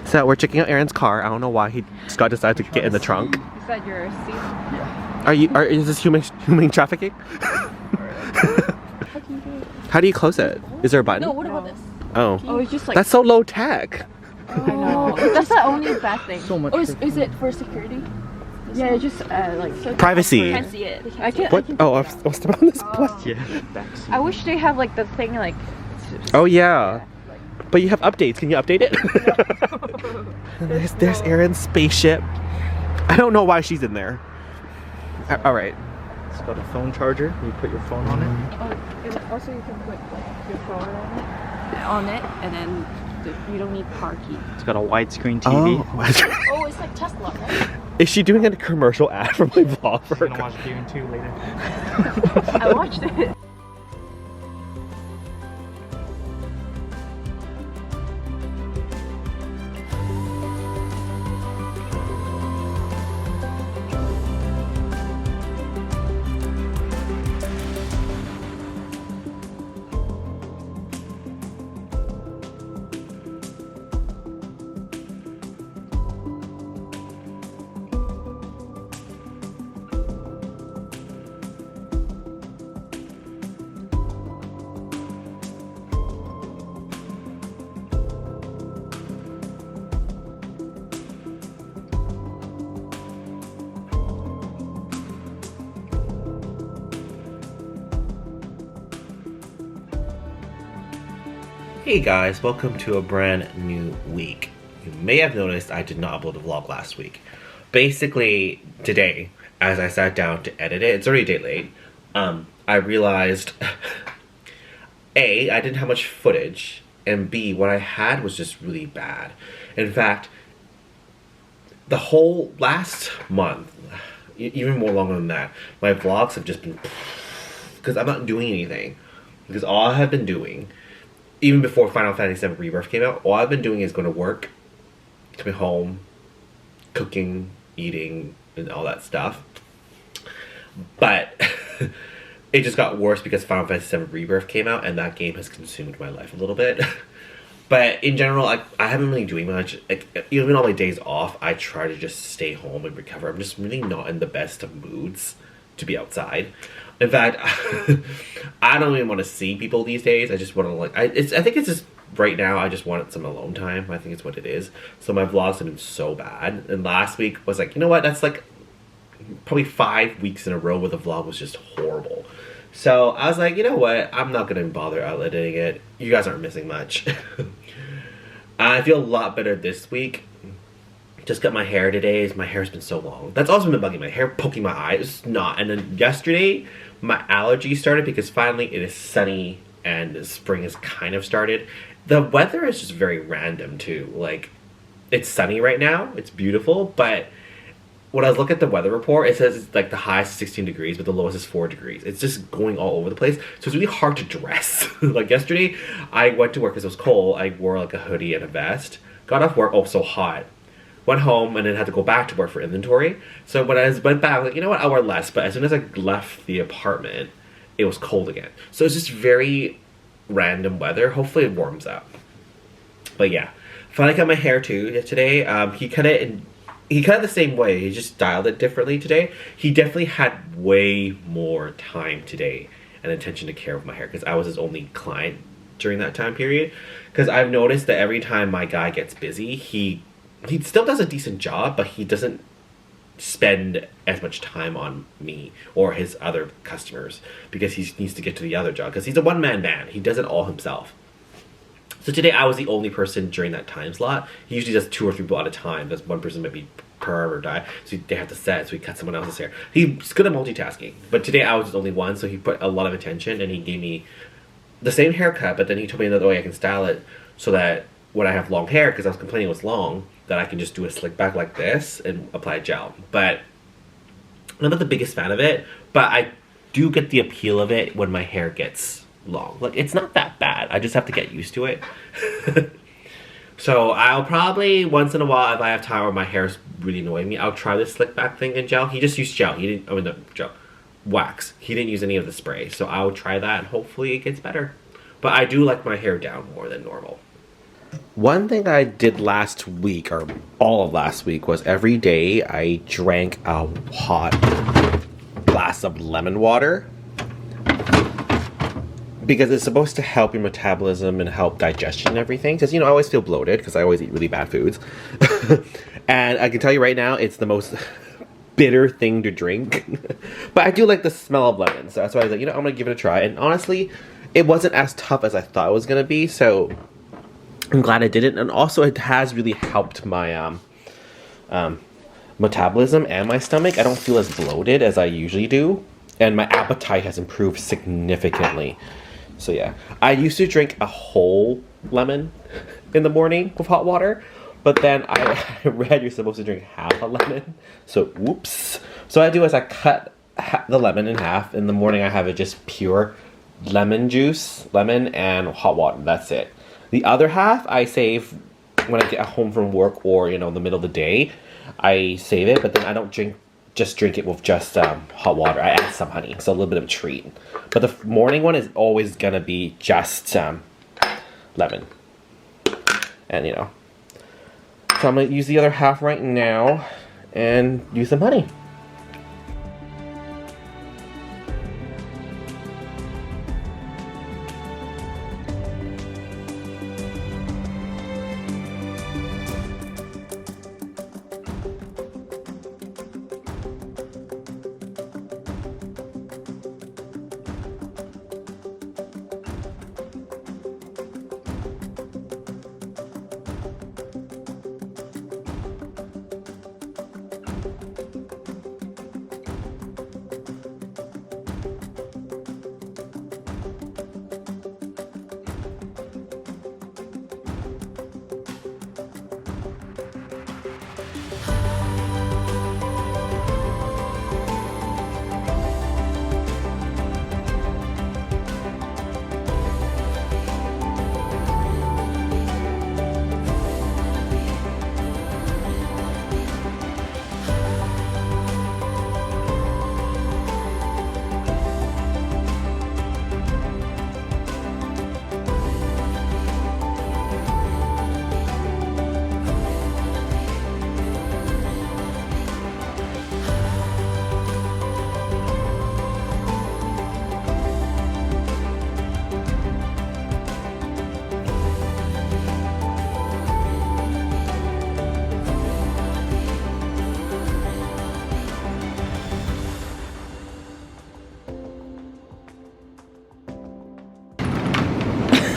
So we're checking out Erin's car. I don't know why Scott decided to get in the trunk. Is that your seat? Yeah. Is this human trafficking? How do you close it? Is there a button? No, what about this? Oh. Oh, it's just like... That's so low tech. I know. That's the only bad thing. So much. Oh, is it for security? Yeah, it's just like... So Privacy. I can't see it. I can't... What? Oh, I was on this plus. Yeah. I wish they have like the thing like... Oh yeah. But you have updates. Can you update it? there's Erin's spaceship. I don't know why she's in there. Alright. It's got a phone charger. You put your phone on it. Oh, also you can put like, your phone on it, and then you don't need car key. It's got a widescreen TV. Oh, it's like Tesla, right? Is she doing a commercial ad for my vlog for her? I'm gonna watch Dune 2 later. I watched it. Hey guys, welcome to a brand new week. You may have noticed I did not upload a vlog last week. Basically, today, as I sat down to edit it, it's already a day late, I realized, A, I didn't have much footage, and B, what I had was just really bad. In fact, the whole last month, even more longer than that, my vlogs have just been, because I'm not doing anything. Because all I have been doing, even before Final Fantasy VII Rebirth came out, all I've been doing is going to work, coming home, cooking, eating, and all that stuff. But it just got worse because Final Fantasy VII Rebirth came out, and that game has consumed my life a little bit. But in general, I haven't really doing much. Even on my days off, I try to just stay home and recover. I'm just really not in the best of moods to be outside. In fact, I don't even want to see people these days. I just want to I think it's just right now I just wanted some alone time. I think it's what it is. So my vlogs have been so bad. And last week was like, you know what? That's like probably 5 weeks in a row where the vlog was just horrible. So I was like, you know what? I'm not going to bother editing it. You guys aren't missing much. I feel a lot better this week. Just cut my hair today. My hair's been so long. That's also been bugging my hair, poking my eye. It's not. And then yesterday, my allergies started because finally it is sunny and the spring has kind of started. The weather is just very random too. Like, it's sunny right now. It's beautiful. But when I look at the weather report, it says it's like the highest is 16 degrees, but the lowest is 4 degrees. It's just going all over the place. So it's really hard to dress. Like yesterday, I went to work because it was cold. I wore like a hoodie and a vest. Got off work, oh, so hot. Went home and then had to go back to work for inventory. So when I went back, I was like, you know what, I'll wear less. But as soon as I left the apartment, it was cold again. So it's just very random weather. Hopefully it warms up. But yeah, finally cut my hair too today. He cut it the same way. He just styled it differently today. He definitely had way more time today and attention to care of my hair because I was his only client during that time period. Because I've noticed that every time my guy gets busy, he still does a decent job, but he doesn't spend as much time on me or his other customers because he needs to get to the other job because he's a one-man band. He does it all himself. So today I was the only person during that time slot. He usually does 2 or 3 people at a time. There's one person maybe perm or dye, so they have to set, so he cuts someone else's hair. He's good at multitasking, but today I was the only one, so he put a lot of attention and he gave me the same haircut, but then he told me another way I can style it so that when I have long hair, because I was complaining it was long, that I can just do a slick back like this and apply gel. But I'm not the biggest fan of it, but I do get the appeal of it when my hair gets long. Like, it's not that bad. I just have to get used to it. So I'll probably, once in a while, if I have time or my hair's really annoying me, I'll try this slick back thing in gel. He just used gel. He didn't, no, gel. Wax. He didn't use any of the spray. So I'll try that and hopefully it gets better. But I do like my hair down more than normal. One thing I did last week, or all of last week, was every day I drank a hot glass of lemon water. Because it's supposed to help your metabolism and help digestion and everything. Because, you know, I always feel bloated because I always eat really bad foods. And I can tell you right now, it's the most bitter thing to drink. But I do like the smell of lemon. So that's why I was like, you know, I'm going to give it a try. And honestly, it wasn't as tough as I thought it was going to be. So I'm glad I did it. And also it has really helped my metabolism and my stomach. I don't feel as bloated as I usually do. And my appetite has improved significantly. So yeah, I used to drink a whole lemon in the morning with hot water. But then I read you're supposed to drink half a lemon. So whoops. So what I do is I cut the lemon in half. In the morning I have it just pure lemon juice, lemon and hot water. That's it. The other half I save when I get home from work or, you know, in the middle of the day. I save it, but then I don't just drink it with just hot water. I add some honey, so a little bit of a treat. But the morning one is always gonna be just lemon. And you know. So I'm gonna use the other half right now and use some honey.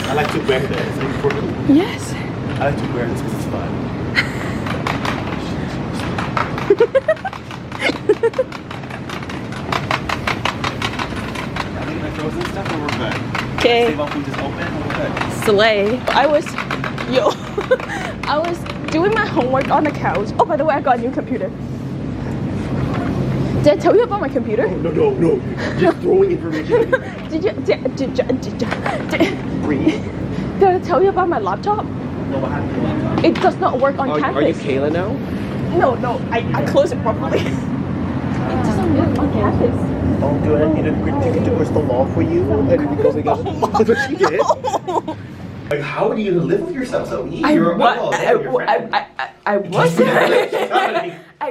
I like to wear this. Yes. I like to wear this because it's fun. I think my frozen stuff or we're good. Okay. Save up, we just open and we're good. Slay. I was doing my homework on the couch. Oh, by the way, I got a new computer. Did I tell you about my computer? Oh, no. Just throwing information. Breathe. Did I tell you about my laptop? No, what happened to the laptop? It does not work on campus. Are you Kayla now? No, I closed it properly. It doesn't work on campus. Oh, good. You did the crystal ball for you, and it goes together. That's what she did. Like, how are you gonna live with yourself so easy? I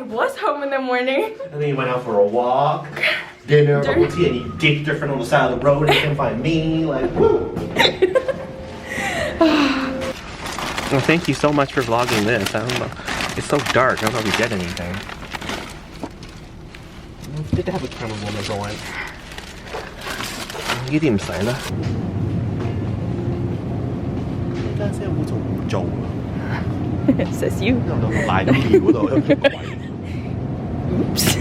was home in the morning. And then you went out for a walk, dinner, bubble tea, and you dicked your friend on the side of the road and you can find me. Like, woo! Well, thank you so much for vlogging this. I don't know. It's so dark. I don't know if we did anything. It's good to have a camera woman going. You didn't say that. It says you. No, Oops.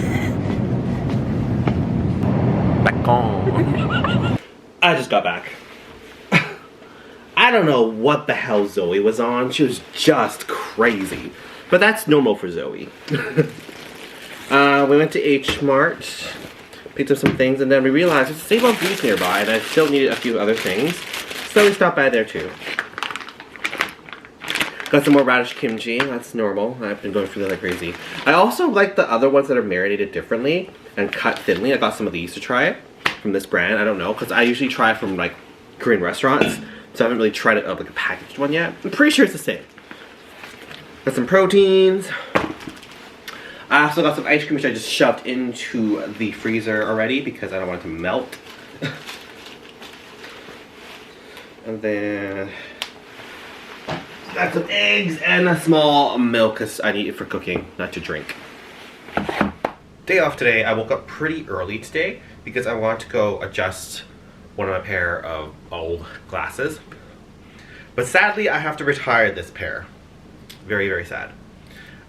Back on. I just got back. I don't know what the hell Zoe was on. She was just crazy. But that's normal for Zoe. We went to H Mart, picked up some things, and then we realized there's a Save on Foods nearby, and I still needed a few other things. So we stopped by there too. Got some more radish kimchi. That's normal. I've been going through that like crazy. I also like the other ones that are marinated differently and cut thinly. I got some of these to try it from this brand. I don't know, because I usually try from like Korean restaurants. So I haven't really tried it up like a packaged one yet. I'm pretty sure it's the same. Got some proteins. I also got some ice cream which I just shoved into the freezer already because I don't want it to melt. And then got some eggs and a small milk because I need it for cooking, not to drink. Day off today. I woke up pretty early today because I want to go adjust one of my pair of old glasses. But sadly, I have to retire this pair. Very, very sad.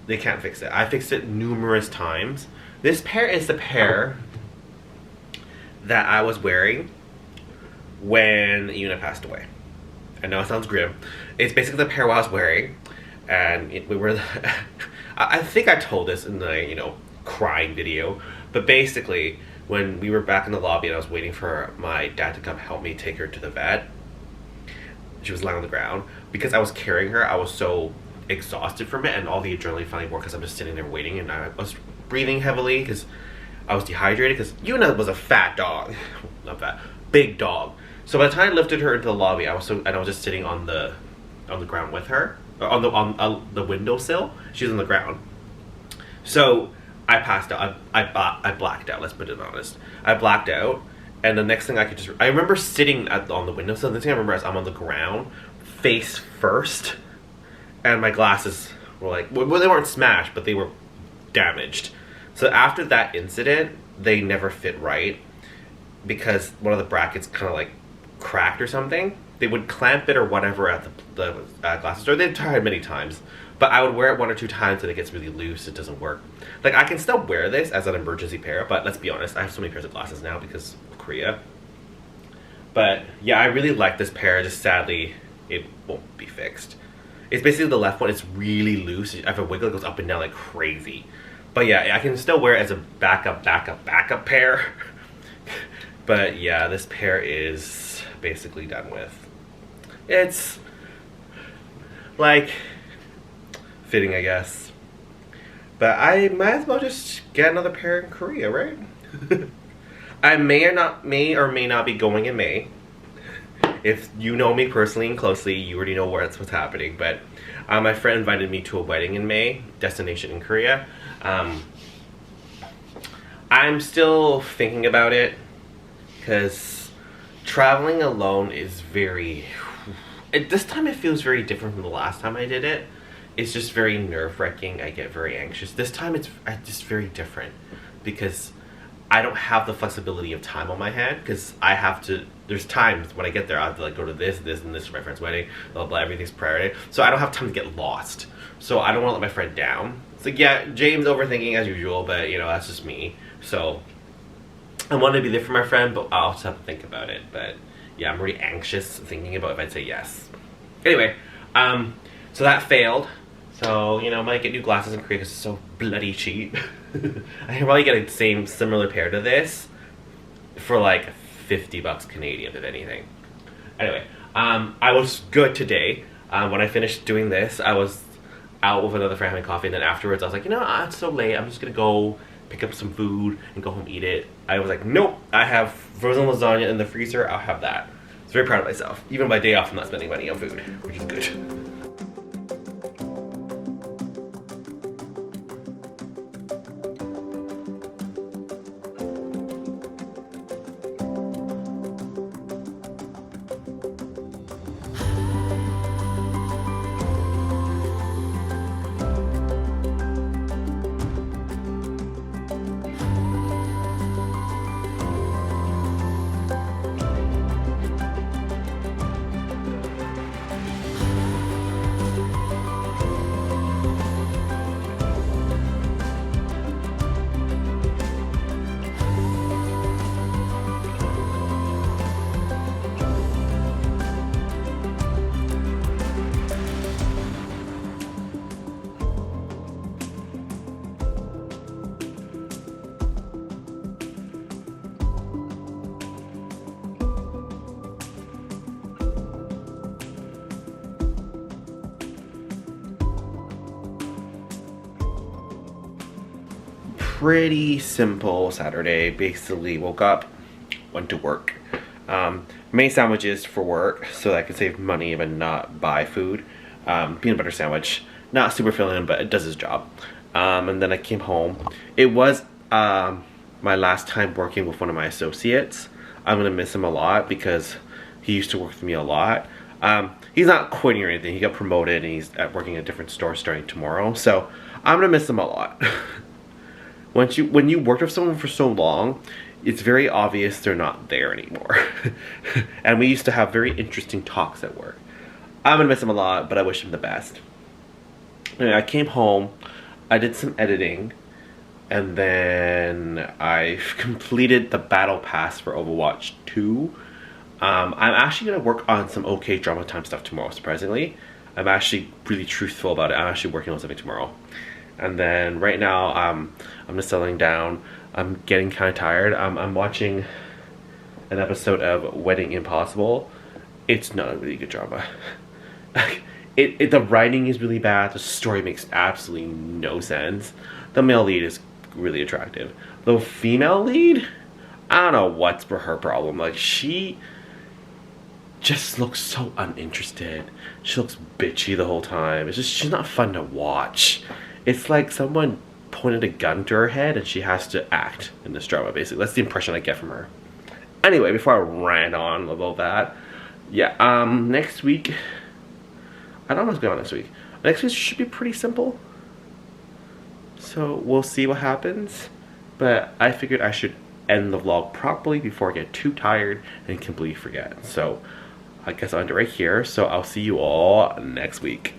They can't fix it. I fixed it numerous times. This pair is the pair that I was wearing when Yuna passed away. I know it sounds grim. It's basically the pair I was wearing, and we were. I think I told this in the crying video, but basically when we were back in the lobby and I was waiting for my dad to come help me take her to the vet, she was lying on the ground. Because I was carrying her, I was so exhausted from it, and all the adrenaline finally wore because I'm just sitting there waiting, and I was breathing heavily because I was dehydrated because Yuna was a fat dog. Not fat, big dog. So by the time I lifted her into the lobby, I was just sitting on the ground with her, on the windowsill. She was on the ground. So I passed out. I blacked out. Let's put it honest. I blacked out, and the next thing I remember sitting on the windowsill. The next thing I remember is I'm on the ground, face first, and my glasses were like, well, they weren't smashed, but they were damaged. So after that incident, they never fit right because one of the brackets kind of like cracked or something. They would clamp it or whatever at the glasses store. They've tried many times, but I would wear it 1 or 2 times and it gets really loose. It doesn't work. Like, I can still wear this as an emergency pair, but let's be honest, I have so many pairs of glasses now because of Korea. But yeah, I really like this pair. Just sadly, it won't be fixed. It's basically the left one. It's really loose. If I wiggle, it goes up and down like crazy. But yeah, I can still wear it as a backup pair. But yeah, this pair is basically done with. It's like fitting, I guess. But I might as well just get another pair in Korea, right? I may or may not be going in May. If you know me personally and closely, you already know what's happening. But my friend invited me to a wedding in May, destination in Korea. I'm still thinking about it because traveling alone is this time it feels very different from the last time I did it. It's just very nerve-wracking. I get very anxious. This time it's just very different because I don't have the flexibility of time on my hand because I have to, there's times when I get there I have to like go to this and this for my friend's wedding, blah, blah, everything's priority. So I don't have time to get lost. So I don't want to let my friend down. It's like, yeah, James overthinking as usual, but that's just me. So I want to be there for my friend, but I'll just have to think about it. But yeah, I'm really anxious thinking about if I'd say yes. Anyway, so that failed. So, I might get new glasses in Korea because it's so bloody cheap. I can probably get a similar pair to this for like 50 bucks Canadian, if anything. Anyway, I was good today. When I finished doing this, I was out with another friend having coffee, and then afterwards I was like, it's so late, I'm just gonna go pick up some food and go home eat it. I was like, nope, I have frozen lasagna in the freezer, I'll have that. I was very proud of myself. Even my day off, I'm not spending money on food, which is good. Pretty simple Saturday. Basically woke up, went to work. made sandwiches for work so that I could save money but not buy food. Peanut butter sandwich, not super filling, but it does its job. And then I came home. It was my last time working with one of my associates. I'm gonna miss him a lot because he used to work with me a lot. He's not quitting or anything. He got promoted and he's working at a different store starting tomorrow. So I'm gonna miss him a lot. When you worked with someone for so long, it's very obvious they're not there anymore. And we used to have very interesting talks at work. I'm gonna miss him a lot, but I wish him the best. Anyway, I came home, I did some editing, and then I completed the battle pass for Overwatch 2. I'm actually gonna work on some OhKdrama time stuff tomorrow, surprisingly. I'm actually really truthful about it. I'm actually working on something tomorrow. And then right now, I'm just settling down. I'm getting kind of tired. I'm watching an episode of Wedding Impossible. It's not a really good drama. The writing is really bad. The story makes absolutely no sense. The male lead is really attractive. The female lead, I don't know what's for her problem. Like, she just looks so uninterested. She looks bitchy the whole time. It's just, she's not fun to watch. It's like someone pointed a gun to her head and she has to act in this drama, basically. That's the impression I get from her. Anyway, before I rant on about that, yeah, next week, I don't know what's going on next week. Next week should be pretty simple. So we'll see what happens. But I figured I should end the vlog properly before I get too tired and completely forget. So I guess I'll end it right here. So I'll see you all next week.